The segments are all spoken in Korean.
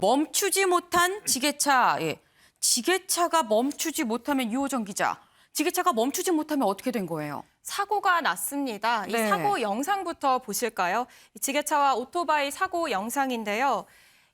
멈추지 못한 지게차. 예. 지게차가 멈추지 못하면 유호정 기자. 지게차가 멈추지 못하면 어떻게 된 거예요? 사고가 났습니다. 이 네. 사고 영상부터 보실까요? 지게차와 오토바이 사고 영상인데요.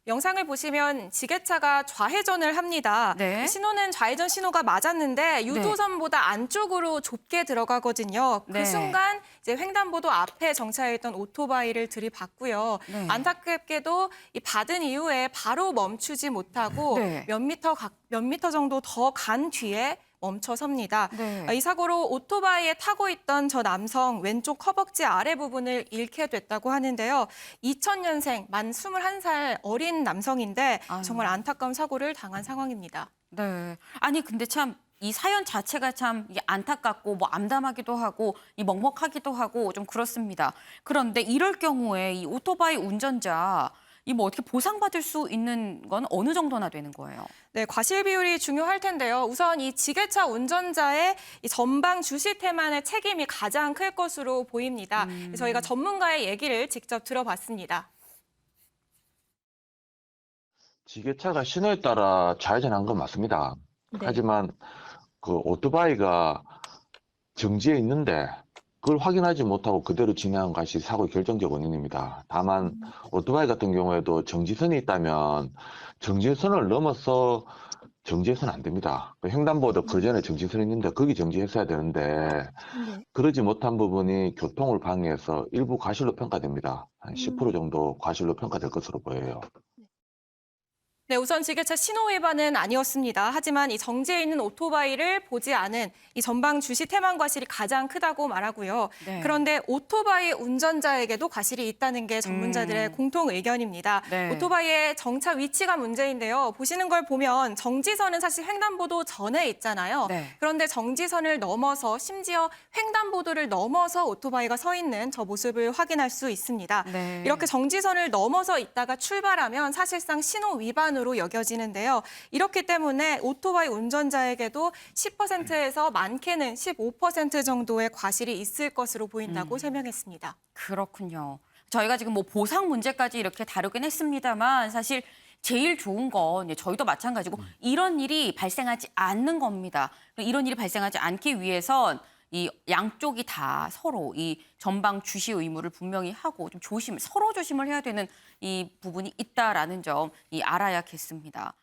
영상을 보시면 지게차가 좌회전을 합니다. 네. 신호는 좌회전 신호가 맞았는데 유도선보다 안쪽으로 좁게 들어가거든요. 네. 그 순간 이제 횡단보도 앞에 정차해 있던 오토바이를 들이받고요. 네. 안타깝게도 이 받은 이후에 바로 멈추지 못하고 네. 몇 미터 정도 더 간 뒤에 멈춰섭니다. 네. 이 사고로 오토바이에 타고 있던 저 남성 왼쪽 허벅지 아래 부분을 잃게 됐다고 하는데요. 2000년생 만 21살 어린 남성인데 아유. 정말 안타까운 사고를 당한 상황입니다. 네. 아니 근데 참 이 사연 자체가 참 이게 안타깝고 뭐 암담하기도 하고 이 먹먹하기도 하고 좀 그렇습니다. 그런데 이럴 경우에 이 오토바이 운전자 이 뭐 어떻게 보상받을 수 있는 건 어느 정도나 되는 거예요? 네, 과실 비율이 중요할 텐데요. 우선 이 지게차 운전자의 이 전방 주시 태만의 책임이 가장 클 것으로 보입니다. 저희가 전문가의 얘기를 직접 들어봤습니다. 지게차가 신호에 따라 좌회전한 건 맞습니다. 네. 하지만 그 오토바이가 정지해 있는데 그걸 확인하지 못하고 그대로 진행한 것이 사고의 결정적 원인입니다. 다만 오토바이 같은 경우에도 정지선이 있다면 정지선을 넘어서 정지해서는 안 됩니다. 횡단보도 그 전에 정지선이 있는데 거기 정지했어야 되는데 그러지 못한 부분이 교통을 방해해서 일부 과실로 평가됩니다. 한 10% 정도 과실로 평가될 것으로 보여요. 네, 우선 지게차 신호 위반은 아니었습니다. 하지만 이 정지해 있는 오토바이를 보지 않은 이 전방 주시 태만 과실이 가장 크다고 말하고요. 네. 그런데 오토바이 운전자에게도 과실이 있다는 게 전문자들의 공통 의견입니다. 네. 오토바이의 정차 위치가 문제인데요. 보시는 걸 보면 정지선은 사실 횡단보도 전에 있잖아요. 네. 그런데 정지선을 넘어서 심지어 횡단보도를 넘어서 오토바이가 서 있는 저 모습을 확인할 수 있습니다. 네. 이렇게 정지선을 넘어서 있다가 출발하면 사실상 신호 위반으로 여겨지는데요. 이렇기 때문에 오토바이 운전자에게도 10%에서 많게는 15% 정도의 과실이 있을 것으로 보인다고 설명했습니다. 그렇군요. 저희가 지금 뭐 보상 문제까지 이렇게 다루긴 했습니다만 사실 제일 좋은 건 저희도 마찬가지고 이런 일이 발생하지 않는 겁니다. 이런 일이 발생하지 않기 위해선 이 양쪽이 다 서로 이 전방 주시 의무를 분명히 하고 좀 서로 조심을 해야 되는 이 부분이 있다라는 점 알아야겠습니다.